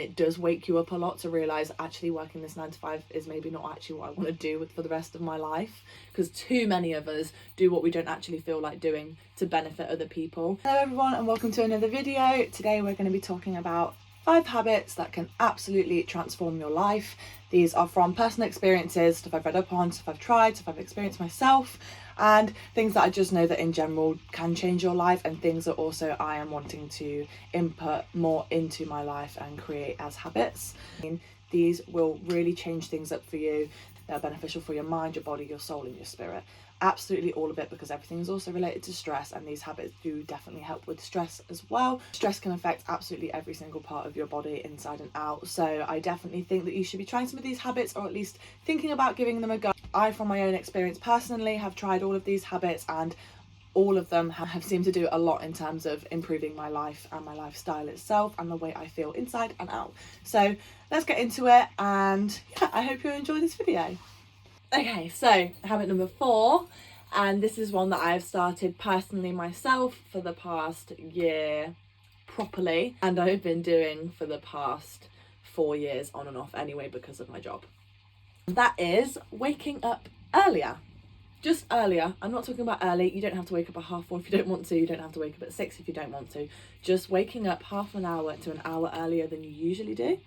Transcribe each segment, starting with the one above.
and it does wake you up a lot to realise actually working this 9 to 5 is maybe not actually what I want to do for the rest of my life, because too many of us do what we don't actually feel like doing to benefit other people. Hello everyone and welcome to another video. Today we're going to be talking about 5 habits that can absolutely transform your life. These are from personal experiences, stuff I've read up on, stuff I've tried, stuff I've experienced myself, and things that I just know that in general can change your life, and things that also I am wanting to input more into my life and create as habits. These will really change things up for you. They're beneficial for your mind, your body, your soul and your spirit. Absolutely all of it, because everything is also related to stress, and these habits do definitely help with stress as well. Stress can affect absolutely every single part of your body inside and out, so I definitely think that you should be trying some of these habits, or at least thinking about giving them a go. I, from my own experience personally, have tried all of these habits, and all of them have seemed to do a lot in terms of improving my life and my lifestyle itself and the way I feel inside and out. So let's get into it, and yeah, I hope you enjoy this video. Okay, so habit number 4, and this is one that I've started personally myself for the past year properly, and I've been doing for the past 4 years on and off anyway because of my job. That is waking up earlier. Just earlier. I'm not talking about early. You don't have to wake up at 4:30 if you don't want to. You don't have to wake up at 6 if you don't want to. Just waking up half an hour to an hour earlier than you usually do.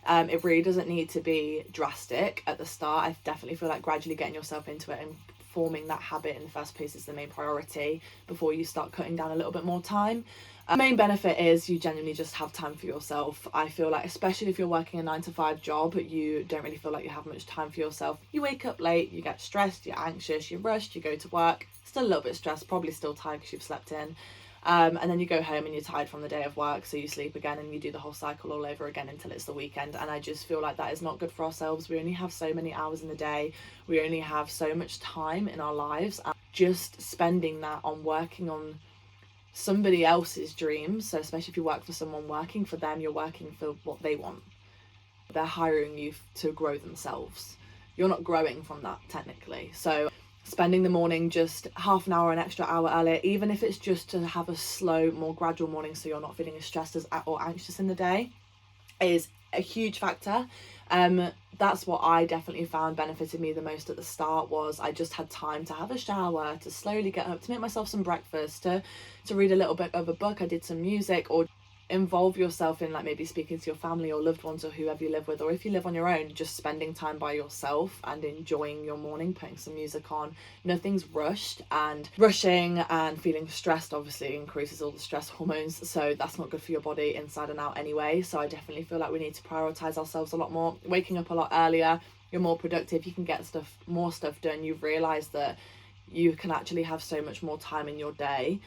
It really doesn't need to be drastic at the start. I definitely feel like gradually getting yourself into it and forming that habit in the first place is the main priority before you start cutting down a little bit more time. The main benefit is you genuinely just have time for yourself. I feel like, especially if you're working a 9 to 5 job, you don't really feel like you have much time for yourself. You wake up late, you get stressed, you're anxious, you're rushed, you go to work, still a little bit stressed, probably still tired because you've slept in. And then you go home and you're tired from the day of work, so you sleep again and you do the whole cycle all over again until it's the weekend. And I just feel like that is not good for ourselves. We only have so many hours in the day, we only have so much time in our lives, and just spending that on working on somebody else's dreams. So especially if you work for someone, working for them, you're working for what they want. They're hiring you to grow themselves. You're not growing from that technically. So spending the morning just half an hour, an extra hour earlier, even if it's just to have a slow, more gradual morning so you're not feeling as stressed as or anxious in the day, is a huge factor. That's what I definitely found benefited me the most at the start. Was I just had time to have a shower, to slowly get up, to make myself some breakfast, to read a little bit of a book. I did some music, or involve yourself in, like, maybe speaking to your family or loved ones or whoever you live with, or if you live on your own, just spending time by yourself and enjoying your morning, putting some music on. Nothing's rushed, and rushing and feeling stressed obviously increases all the stress hormones, so that's not good for your body inside and out anyway. So I definitely feel like we need to prioritize ourselves a lot more. Waking up a lot earlier, you're more productive, you can get more stuff done. You realize that you can actually have so much more time in your day.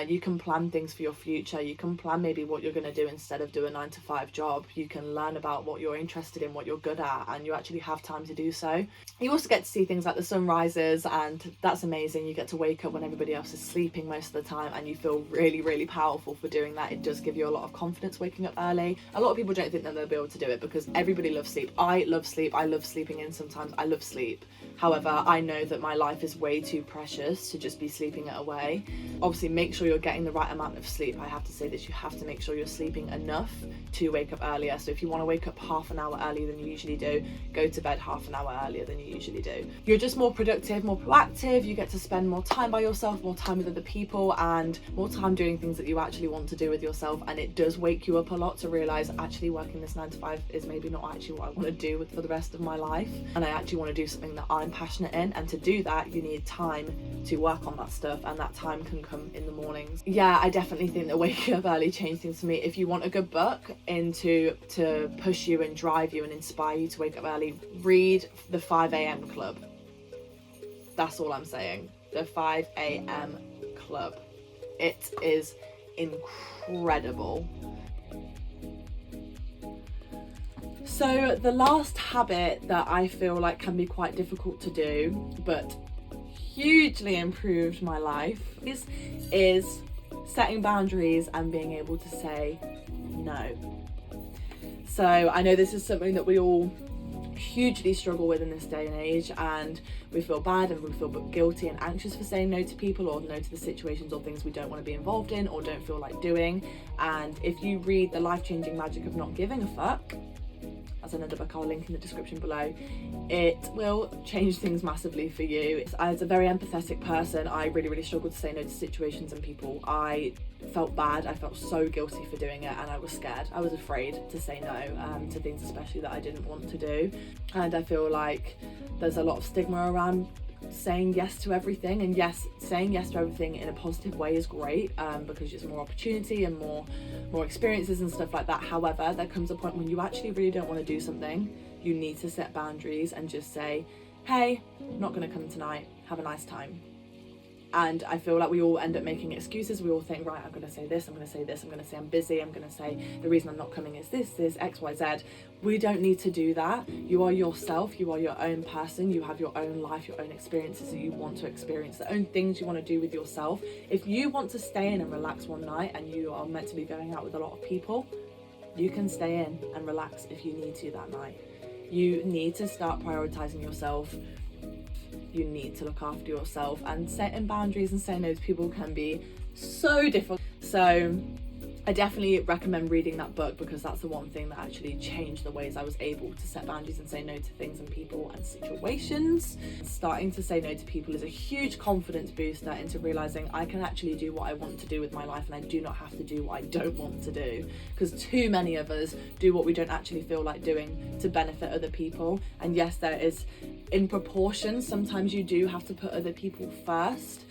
You can plan things for your future. You can plan maybe what you're going to do instead of do a 9 to 5 job. You can learn about what you're interested in, what you're good at, and you actually have time to do so. You also get to see things like the sunrises, and that's amazing. You get to wake up when everybody else is sleeping most of the time, and you feel really, really powerful for doing that. It does give you a lot of confidence waking up early. A lot of people don't think that they'll be able to do it because everybody loves sleep. I love sleep. I love sleeping in sometimes. I love sleep. However, I know that my life is way too precious to just be sleeping it away. Obviously, make sure you're getting the right amount of sleep. I have to say this, you have to make sure you're sleeping enough to wake up earlier. So if you want to wake up half an hour earlier than you usually do, go to bed half an hour earlier than you usually do. You're just more productive, more proactive. You get to spend more time by yourself, more time with other people, and more time doing things that you actually want to do with yourself. And it does wake you up a lot to realise actually working this 9 to 5 is maybe not actually what I want to do for the rest of my life, and I actually want to do something that I'm passionate in. And to do that, you need time to work on that stuff, and that time can come in the mornings. Yeah, I definitely think that waking up early changed things for me. If you want a good book to push you and drive you and inspire you to wake up early, read the 5 a.m. Club. That's all I'm saying. The 5 a.m. Club. It is incredible. So the last habit that I feel like can be quite difficult to do, but hugely improved my life, is setting boundaries and being able to say no. So I know this is something that we all hugely struggle with in this day and age, and we feel bad and we feel guilty and anxious for saying no to people, or no to the situations or things we don't want to be involved in or don't feel like doing. And if you read The Life-Changing Magic of Not Giving a Fuck, that's another book I'll link in the description below, it will change things massively for you. As a very empathetic person, I really struggled to say no to situations and people. I felt bad, I felt so guilty for doing it, and I was scared, I was afraid to say no to things especially that I didn't want to do. And I feel like there's a lot of stigma around saying yes to everything, and yes, saying yes to everything in a positive way is great, because it's more opportunity and more experiences and stuff like that. However, there comes a point when you actually really don't want to do something. You need to set boundaries and just say, hey, I'm not going to come tonight, have a nice time. And I feel like we all end up making excuses. We all think, right, I'm going to say this, I'm going to say this, I'm going to say I'm busy, I'm going to say the reason I'm not coming is this, X, Y, Z. We don't need to do that. You are yourself, you are your own person, you have your own life, your own experiences that you want to experience, the own things you want to do with yourself. If you want to stay in and relax one night and you are meant to be going out with a lot of people, you can stay in and relax if you need to that night. You need to start prioritizing yourself. You need to look after yourself, and setting boundaries and saying no to people can be so difficult. So I definitely recommend reading that book, because that's the one thing that actually changed the ways I was able to set boundaries and say no to things and people and situations. Starting to say no to people is a huge confidence booster into realizing I can actually do what I want to do with my life, and I do not have to do what I don't want to do, because too many of us do what we don't actually feel like doing to benefit other people. And yes, there is, in proportion, sometimes you do have to put other people first,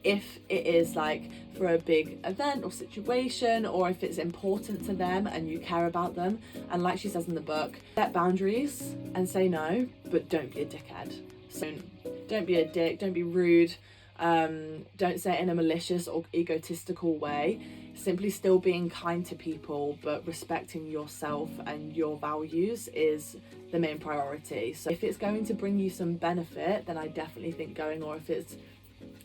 if it is like for a big event or situation, or if it's important to them and you care about them. And like she says in the book, set boundaries and say no, but don't be a dickhead. So don't be a dick, don't be rude, don't say it in a malicious or egotistical way. Simply still being kind to people, but respecting yourself and your values is the main priority. So if it's going to bring you some benefit, then I definitely think going, or if it's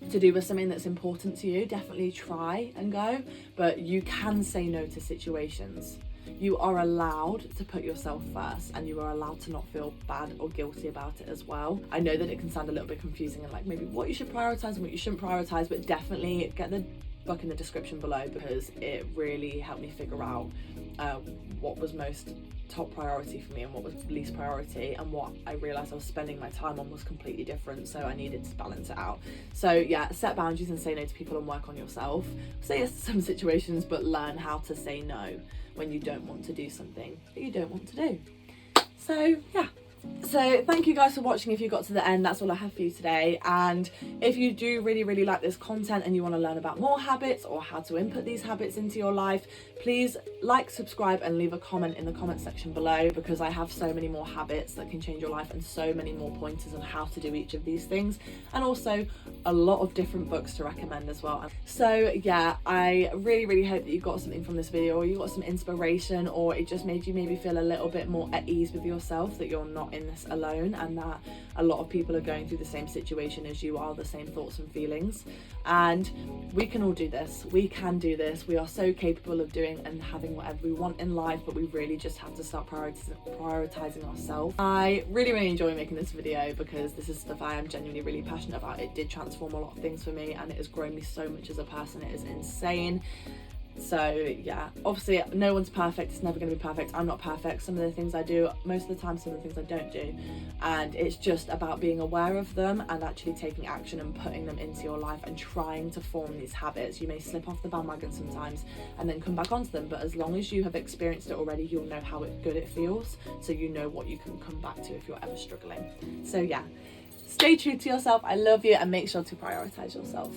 to do with something that's important to you, definitely try and go. But you can say no to situations. You are allowed to put yourself first, and you are allowed to not feel bad or guilty about it as well. I know that it can sound a little bit confusing and like maybe what you should prioritize and what you shouldn't prioritize, but definitely get the book in the description below, because it really helped me figure out what was most top priority for me and what was least priority, and what I realized I was spending my time on was completely different, so I needed to balance it out. So yeah, set boundaries and say no to people and work on yourself. Say yes to some situations, but learn how to say no when you don't want to do something that you don't want to do. So yeah, so thank you guys for watching. If you got to the end, that's all I have for you today. And if you do really like this content and you want to learn about more habits or how to input these habits into your life, please like, subscribe and leave a comment in the comment section below, because I have so many more habits that can change your life and so many more pointers on how to do each of these things, and also a lot of different books to recommend as well. So yeah, I really hope that you got something from this video, or you got some inspiration, or it just made you maybe feel a little bit more at ease with yourself, that you're not in this alone, and that a lot of people are going through the same situation as you are, the same thoughts and feelings, and we can all do this. We can do this. We are so capable of doing and having whatever we want in life, but we really just have to start prioritizing ourselves. I really enjoy making this video, because this is stuff I am genuinely really passionate about. It did transform a lot of things for me, and it has grown me so much as a person. It is insane. So yeah, obviously no one's perfect, it's never going to be perfect. I'm not perfect. Some of the things I do most of the time, some of the things I don't do, and it's just about being aware of them and actually taking action and putting them into your life and trying to form these habits. You may slip off the bandwagon sometimes and then come back onto them, but as long as you have experienced it already, you'll know how good it feels, so you know what you can come back to if you're ever struggling. So yeah, stay true to yourself. I love you, and make sure to prioritize yourself.